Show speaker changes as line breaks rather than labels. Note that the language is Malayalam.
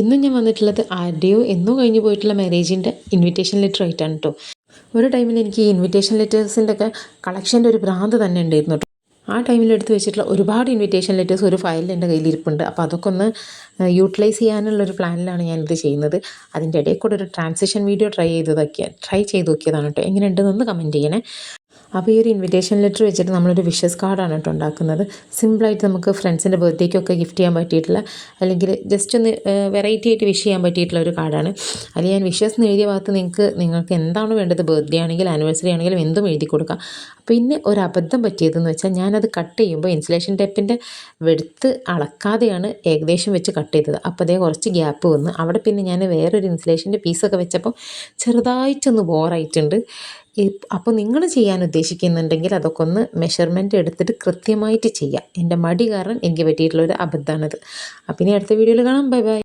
ഇന്നും ഞാൻ വന്നിട്ടുള്ളത് ആരുടെയോ എന്നോ കഴിഞ്ഞ് പോയിട്ടുള്ള മാരേജിൻ്റെ ഇൻവിറ്റേഷൻ ലെറ്റർ ആയിട്ടാണ് കേട്ടോ. ഒരു ടൈമിൽ എനിക്ക് ഈ ഇൻവിറ്റേഷൻ ലെറ്റേഴ്സിൻ്റെ ഒക്കെ കളക്ഷൻ്റെ ഒരു ഭ്രാന്ത് തന്നെ ഉണ്ടായിരുന്നു കേട്ടോ. ആ ടൈമിൽ എടുത്ത് വെച്ചിട്ടുള്ള ഒരുപാട് ഇൻവിറ്റേഷൻ ലെറ്റേഴ്സ് ഒരു ഫയലിൽ എൻ്റെ കയ്യിലിരിപ്പുണ്ട്. അപ്പോൾ അതൊക്കെ ഒന്ന് യൂട്ടിലൈസ് ചെയ്യാനുള്ളൊരു പ്ലാനിലാണ് ഞാനിത് ചെയ്യുന്നത്. അതിൻ്റെ ഇടയിൽ കൂടെ ഒരു ട്രാൻസിഷൻ വീഡിയോ ട്രൈ ചെയ്ത് നോക്കിയതാണ് കേട്ടോ. എങ്ങനെയുണ്ടെന്നൊന്ന് കമൻറ്റ് ചെയ്യണേ. അപ്പോൾ ഈ ഒരു ഇൻവിറ്റേഷൻ ലെറ്റർ വെച്ചിട്ട് നമ്മളൊരു വിഷസ് കാർഡാണ് കേട്ടോ ഉണ്ടാക്കുന്നത്. സിമ്പിളായിട്ട് നമുക്ക് ഫ്രണ്ട്സിൻ്റെ ബർത്ത്ഡേക്കൊക്കെ ഗിഫ്റ്റ് ചെയ്യാൻ പറ്റിയിട്ടുള്ള, അല്ലെങ്കിൽ ജസ്റ്റ് ഒന്ന് വെറൈറ്റി ആയിട്ട് വിഷ് ചെയ്യാൻ പറ്റിയിട്ടുള്ള ഒരു കാർഡാണ്. അതിൽ ഞാൻ വിഷസ് എന്ന് എഴുതിയ ഭാഗത്ത് നിങ്ങൾക്ക് എന്താണ് വേണ്ടത്, ബർത്ത്ഡേ ആണെങ്കിലും ആനിവേഴ്സറി ആണെങ്കിലും എന്തും എഴുതി കൊടുക്കാം. പിന്നെ ഒരു അബദ്ധം പറ്റിയതെന്ന് വെച്ചാൽ ഞാനത് കട്ട് ചെയ്യുമ്പോൾ ഇൻസുലേഷൻ ടേപ്പിൻ്റെ വെടുത്ത് അളക്കാതെയാണ് ഏകദേശം വെച്ച് കട്ട് ചെയ്തത്. അപ്പോൾ അതേ കുറച്ച് ഗ്യാപ്പ് വന്ന് അവിടെ പിന്നെ ഞാൻ വേറൊരു ഇൻസുലേഷൻ്റെ പീസൊക്കെ വെച്ചപ്പോൾ ചെറുതായിട്ടൊന്ന് ബോറായിട്ടുണ്ട്. അപ്പോൾ നിങ്ങൾ ചെയ്യാൻ ഉദ്ദേശിക്കുന്നുണ്ടെങ്കിൽ അതൊക്കെ ഒന്ന് മെഷർമെൻറ്റ് എടുത്തിട്ട് കൃത്യമായിട്ട് ചെയ്യുക. എൻ്റെ മടി കാരണം എനിക്ക് പറ്റിയിട്ടുള്ളൊരു അബദ്ധമാണത്. അപ്പം ഇനി അടുത്ത വീഡിയോയിൽ കാണാം. Bye bye.